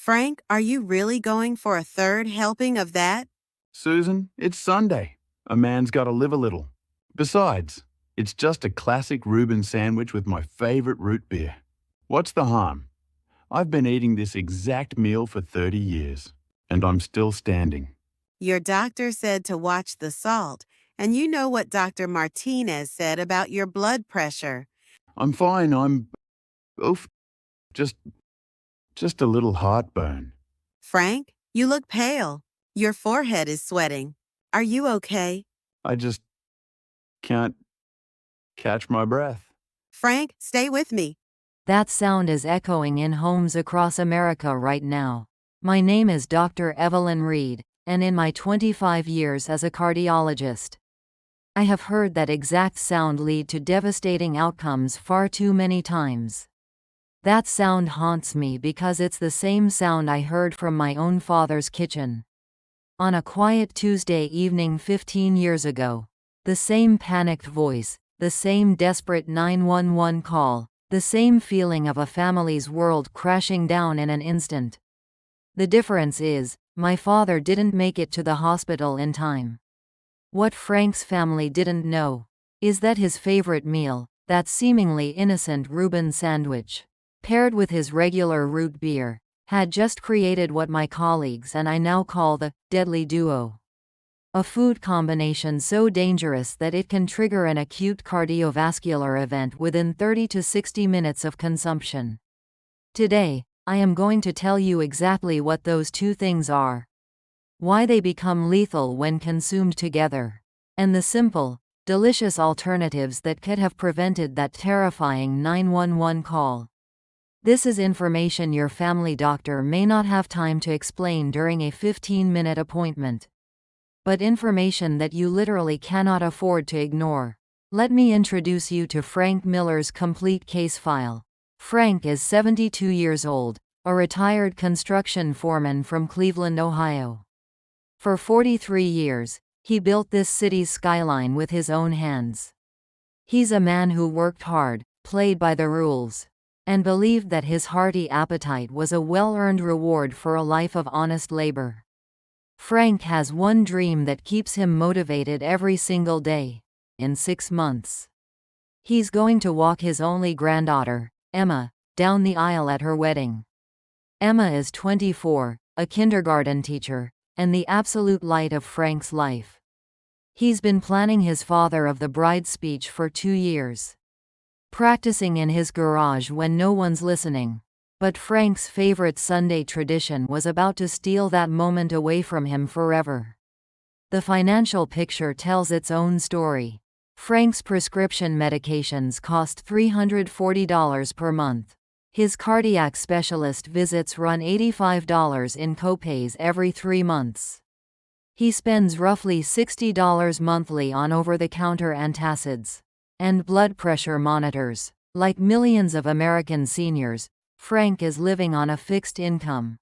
Frank, are you really going for a third helping of that? Susan, it's Sunday. A man's got to live a little. Besides, it's just a classic Reuben sandwich with my favorite root beer. What's the harm? I've been eating this exact meal for 30 years, and I'm still standing. Your doctor said to watch the salt, and you know what Dr. Martinez said about your blood pressure. I'm fine, oof, just a little heartburn. Frank, you look pale. Your forehead is sweating. Are you okay? I just can't catch my breath. Frank, stay with me. That sound is echoing in homes across America right now. My name is Dr. Evelyn Reed, and in my 25 years as a cardiologist, I have heard that exact sound lead to devastating outcomes far too many times. That sound haunts me because it's the same sound I heard from my own father's kitchen. On a quiet Tuesday evening 15 years ago. The same panicked voice, the same desperate 911 call, the same feeling of a family's world crashing down in an instant. The difference is, my father didn't make it to the hospital in time. What Frank's family didn't know is that his favorite meal, that seemingly innocent Reuben sandwich, paired with his regular root beer, had just created what my colleagues and I now call the deadly duo. A food combination so dangerous that it can trigger an acute cardiovascular event within 30 to 60 minutes of consumption. Today, I am going to tell you exactly what those two things are, why they become lethal when consumed together, and the simple, delicious alternatives that could have prevented that terrifying 911 call. This is information your family doctor may not have time to explain during a 15-minute appointment, but information that you literally cannot afford to ignore. Let me introduce you to Frank Miller's complete case file. Frank is 72 years old, a retired construction foreman from Cleveland, Ohio. For 43 years, he built this city's skyline with his own hands. He's a man who worked hard, played by the rules, and believed that his hearty appetite was a well-earned reward for a life of honest labor. Frank has one dream that keeps him motivated every single day. In 6 months, he's going to walk his only granddaughter, Emma, down the aisle at her wedding. Emma is 24, a kindergarten teacher, and the absolute light of Frank's life. He's been planning his father of the bride speech for 2 years, practicing in his garage when no one's listening. But Frank's favorite Sunday tradition was about to steal that moment away from him forever. The financial picture tells its own story. Frank's prescription medications cost $340 per month. His cardiac specialist visits run $85 in copays every 3 months. He spends roughly $60 monthly on over-the-counter antacids and blood pressure monitors. Like millions of American seniors, Frank is living on a fixed income,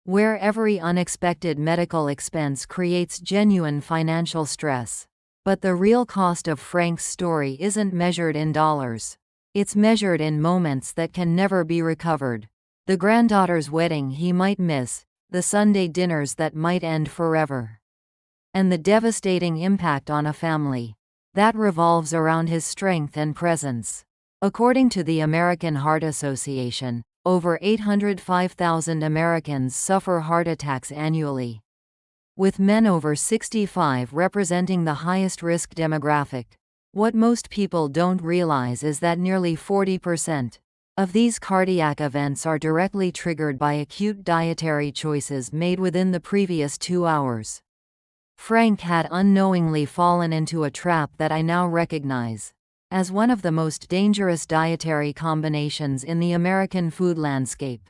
where every unexpected medical expense creates genuine financial stress. But the real cost of Frank's story isn't measured in dollars. It's measured in moments that can never be recovered. The granddaughter's wedding he might miss, the Sunday dinners that might end forever, and the devastating impact on a family that revolves around his strength and presence. According to the American Heart Association, over 805,000 Americans suffer heart attacks annually, with men over 65 representing the highest risk demographic. What most people don't realize is that nearly 40% of these cardiac events are directly triggered by acute dietary choices made within the previous 2 hours. Frank had unknowingly fallen into a trap that I now recognize as one of the most dangerous dietary combinations in the American food landscape.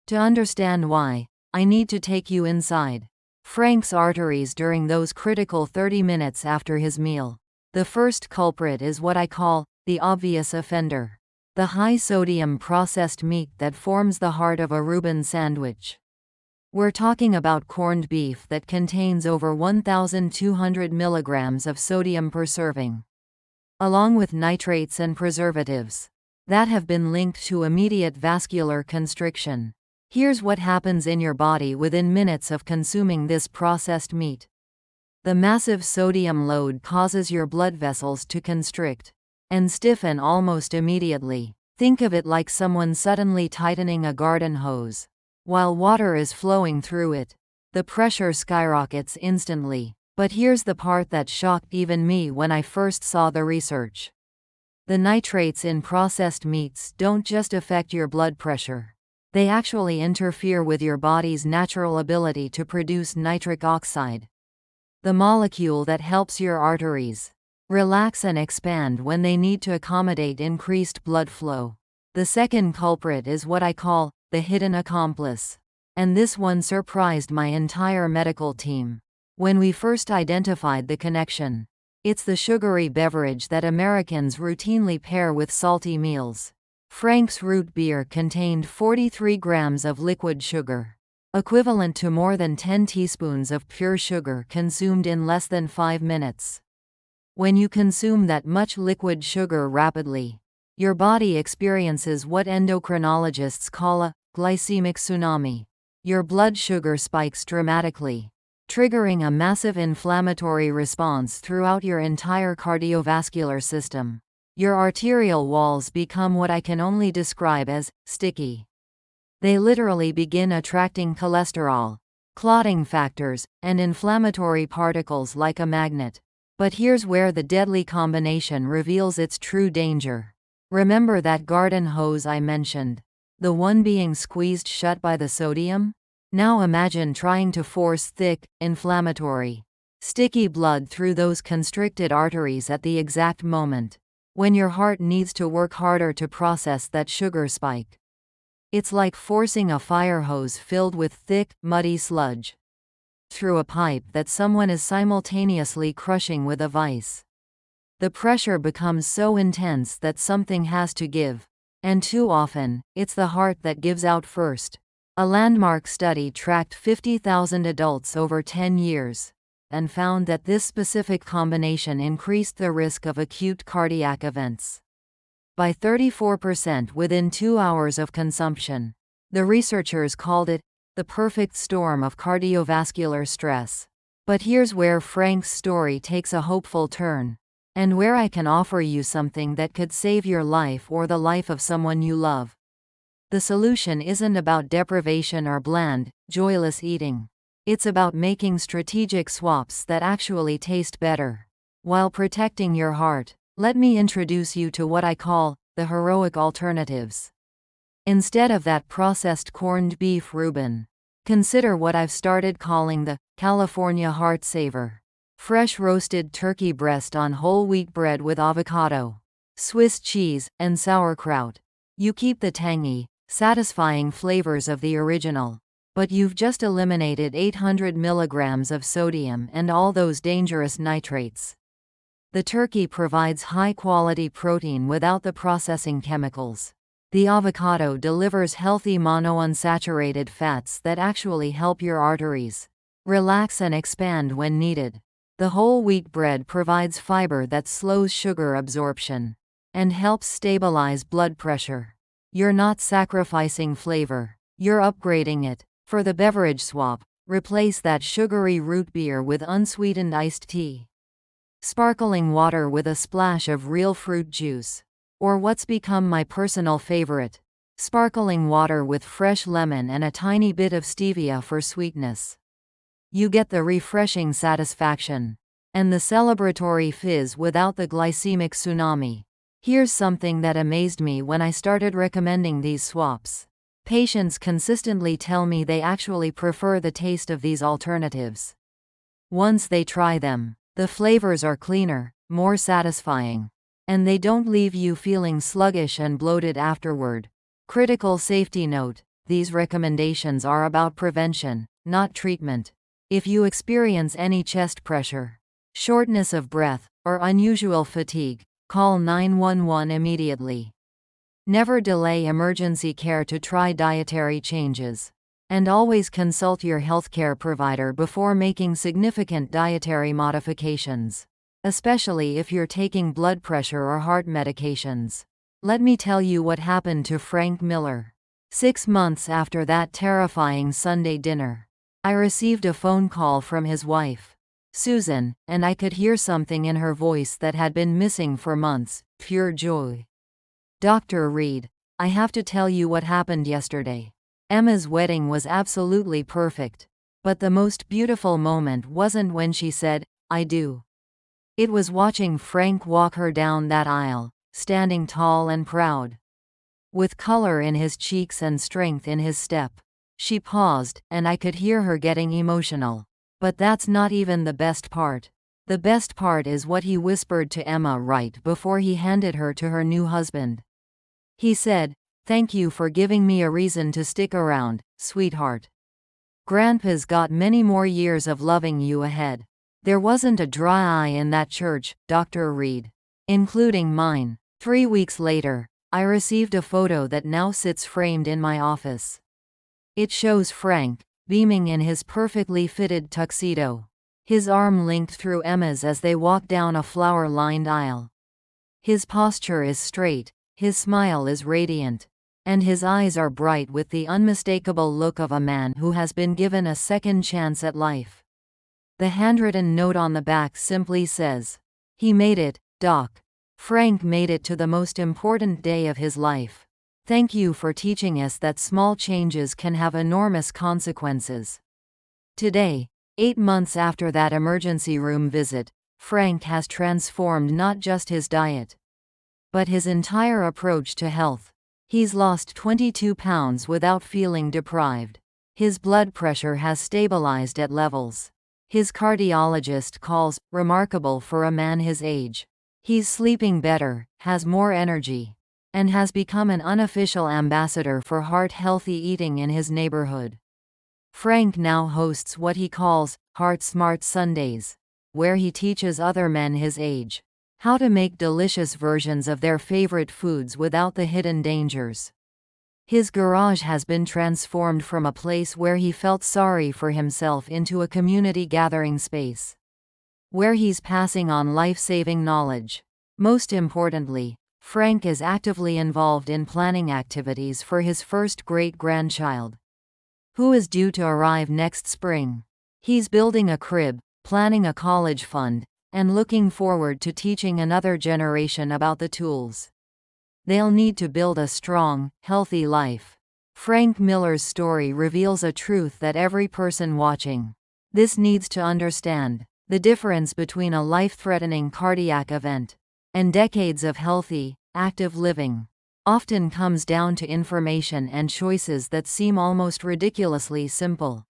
To understand why, I need to take you inside Frank's arteries during those critical 30 minutes after his meal. The first culprit is what I call the obvious offender: the high-sodium processed meat that forms the heart of a Reuben sandwich. We're talking about corned beef that contains over 1,200 milligrams of sodium per serving, along with nitrates and preservatives that have been linked to immediate vascular constriction. Here's what happens in your body within minutes of consuming this processed meat. The massive sodium load causes your blood vessels to constrict and stiffen almost immediately. Think of it like someone suddenly tightening a garden hose. While water is flowing through it, the pressure skyrockets instantly. But here's the part that shocked even me when I first saw the research. The nitrates in processed meats don't just affect your blood pressure. They actually interfere with your body's natural ability to produce nitric oxide, the molecule that helps your arteries relax and expand when they need to accommodate increased blood flow. The second culprit is what I call the hidden accomplice. And this one surprised my entire medical team when we first identified the connection. It's the sugary beverage that Americans routinely pair with salty meals. Frank's root beer contained 43 grams of liquid sugar, equivalent to more than 10 teaspoons of pure sugar consumed in less than 5 minutes. When you consume that much liquid sugar rapidly, your body experiences what endocrinologists call a glycemic tsunami. Your blood sugar spikes dramatically, triggering a massive inflammatory response throughout your entire cardiovascular system. Your arterial walls become what I can only describe as sticky. They literally begin attracting cholesterol, clotting factors, and inflammatory particles like a magnet. But here's where the deadly combination reveals its true danger. Remember that garden hose I mentioned? The one being squeezed shut by the sodium? Now imagine trying to force thick, inflammatory, sticky blood through those constricted arteries at the exact moment when your heart needs to work harder to process that sugar spike. It's like forcing a fire hose filled with thick, muddy sludge through a pipe that someone is simultaneously crushing with a vice. The pressure becomes so intense that something has to give. And too often, it's the heart that gives out first. A landmark study tracked 50,000 adults over 10 years and found that this specific combination increased the risk of acute cardiac events by 34% within 2 hours of consumption. The researchers called it the perfect storm of cardiovascular stress. But here's where Frank's story takes a hopeful turn, and where I can offer you something that could save your life or the life of someone you love. The solution isn't about deprivation or bland, joyless eating. It's about making strategic swaps that actually taste better while protecting your heart. Let me introduce you to what I call the heroic alternatives. Instead of that processed corned beef Reuben, consider what I've started calling the California Heart Saver. Fresh roasted turkey breast on whole wheat bread with avocado, Swiss cheese, and sauerkraut. You keep the tangy, satisfying flavors of the original, but you've just eliminated 800 milligrams of sodium and all those dangerous nitrates. The turkey provides high-quality protein without the processing chemicals. The avocado delivers healthy monounsaturated fats that actually help your arteries relax and expand when needed. The whole wheat bread provides fiber that slows sugar absorption and helps stabilize blood pressure. You're not sacrificing flavor, you're upgrading it. For the beverage swap, replace that sugary root beer with unsweetened iced tea, sparkling water with a splash of real fruit juice, or what's become my personal favorite, sparkling water with fresh lemon and a tiny bit of stevia for sweetness. You get the refreshing satisfaction and the celebratory fizz without the glycemic tsunami. Here's something that amazed me when I started recommending these swaps. Patients consistently tell me they actually prefer the taste of these alternatives. Once they try them, the flavors are cleaner, more satisfying, and they don't leave you feeling sluggish and bloated afterward. Critical safety note: these recommendations are about prevention, not treatment. If you experience any chest pressure, shortness of breath, or unusual fatigue, call 911 immediately. Never delay emergency care to try dietary changes. And always consult your healthcare provider before making significant dietary modifications, especially if you're taking blood pressure or heart medications. Let me tell you what happened to Frank Miller. 6 months after that terrifying Sunday dinner, I received a phone call from his wife, Susan, and I could hear something in her voice that had been missing for months: pure joy. Dr. Reed, I have to tell you what happened yesterday. Emma's wedding was absolutely perfect. But the most beautiful moment wasn't when she said, "I do." It was watching Frank walk her down that aisle, standing tall and proud, with color in his cheeks and strength in his step. She paused, and I could hear her getting emotional. But that's not even the best part. The best part is what he whispered to Emma right before he handed her to her new husband. He said, "Thank you for giving me a reason to stick around, sweetheart. Grandpa's got many more years of loving you ahead." There wasn't a dry eye in that church, Dr. Reed, including mine. 3 weeks later, I received a photo that now sits framed in my office. It shows Frank, beaming in his perfectly fitted tuxedo, his arm linked through Emma's as they walk down a flower-lined aisle. His posture is straight, his smile is radiant, and his eyes are bright with the unmistakable look of a man who has been given a second chance at life. The handwritten note on the back simply says, "He made it, Doc. Frank made it to the most important day of his life. Thank you for teaching us that small changes can have enormous consequences." Today, 8 months after that emergency room visit, Frank has transformed not just his diet, but his entire approach to health. He's lost 22 pounds without feeling deprived. His blood pressure has stabilized at levels his cardiologist calls remarkable for a man his age. He's sleeping better, has more energy, and has become an unofficial ambassador for heart-healthy eating in his neighborhood. Frank now hosts what he calls Heart Smart Sundays, where he teaches other men his age how to make delicious versions of their favorite foods without the hidden dangers. His garage has been transformed from a place where he felt sorry for himself into a community gathering space, where he's passing on life-saving knowledge. Most importantly, Frank is actively involved in planning activities for his first great-grandchild, who is due to arrive next spring. He's building a crib, planning a college fund, and looking forward to teaching another generation about the tools they'll need to build a strong, healthy life. Frank Miller's story reveals a truth that every person watching this needs to understand: the difference between a life-threatening cardiac event and decades of healthy, active living often comes down to information and choices that seem almost ridiculously simple.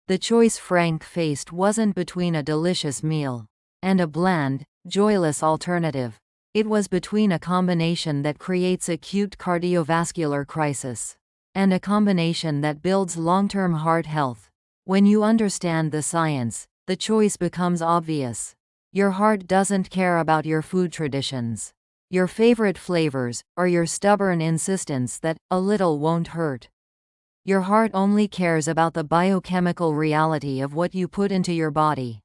The choice Frank faced wasn't between a delicious meal and a bland, joyless alternative. It was between a combination that creates acute cardiovascular crisis and a combination that builds long-term heart health. When you understand the science, the choice becomes obvious. Your heart doesn't care about your food traditions, your favorite flavors, or your stubborn insistence that a little won't hurt. Your heart only cares about the biochemical reality of what you put into your body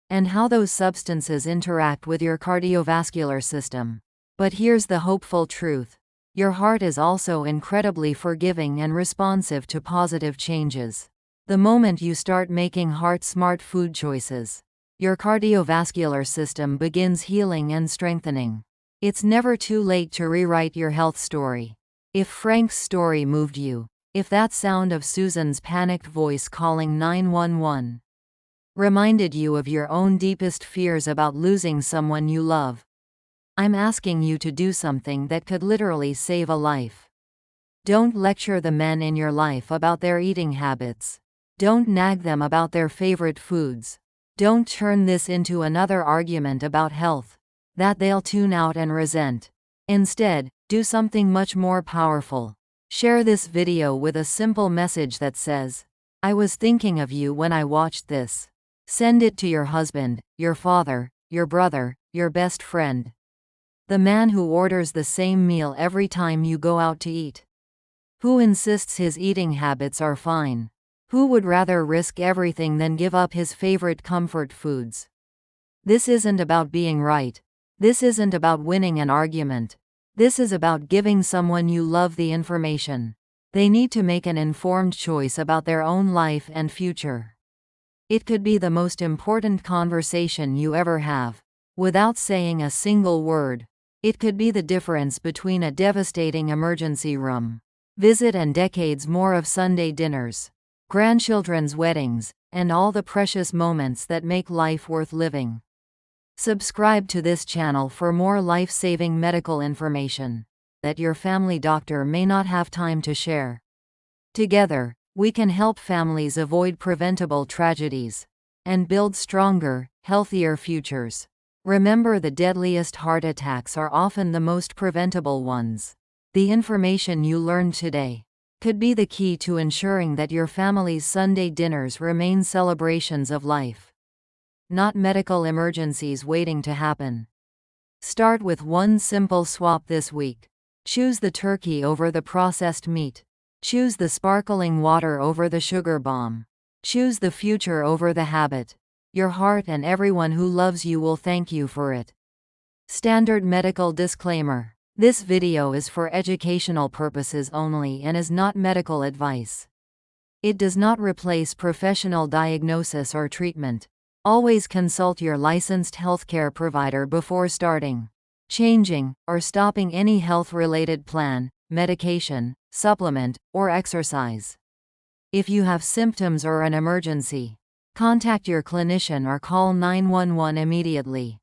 and how those substances interact with your cardiovascular system. But here's the hopeful truth: your heart is also incredibly forgiving and responsive to positive changes. The moment you start making heart-smart food choices, your cardiovascular system begins healing and strengthening. It's never too late to rewrite your health story. If Frank's story moved you, if that sound of Susan's panicked voice calling 911 reminded you of your own deepest fears about losing someone you love, I'm asking you to do something that could literally save a life. Don't lecture the men in your life about their eating habits. Don't nag them about their favorite foods. Don't turn this into another argument about health that they'll tune out and resent. Instead, do something much more powerful. Share this video with a simple message that says, "I was thinking of you when I watched this." Send it to your husband, your father, your brother, your best friend, the man who orders the same meal every time you go out to eat, who insists his eating habits are fine, who would rather risk everything than give up his favorite comfort foods. This isn't about being right. This isn't about winning an argument. This is about giving someone you love the information They need to make an informed choice about their own life and future. It could be the most important conversation you ever have. Without saying a single word, it could be the difference between a devastating emergency room visit and decades more of Sunday dinners, grandchildren's weddings, and all the precious moments that make life worth living. Subscribe to this channel for more life-saving medical information that your family doctor may not have time to share. Together, we can help families avoid preventable tragedies and build stronger, healthier futures. Remember, the deadliest heart attacks are often the most preventable ones. The information you learned today could be the key to ensuring that your family's Sunday dinners remain celebrations of life, not medical emergencies waiting to happen. Start with one simple swap this week. Choose the turkey over the processed meat. Choose the sparkling water over the sugar bomb. Choose the future over the habit. Your heart and everyone who loves you will thank you for it. Standard medical disclaimer. This video is for educational purposes only and is not medical advice. It does not replace professional diagnosis or treatment. Always consult your licensed healthcare provider before starting, changing, or stopping any health-related plan, medication, supplement, or exercise. If you have symptoms or an emergency, contact your clinician or call 911 immediately.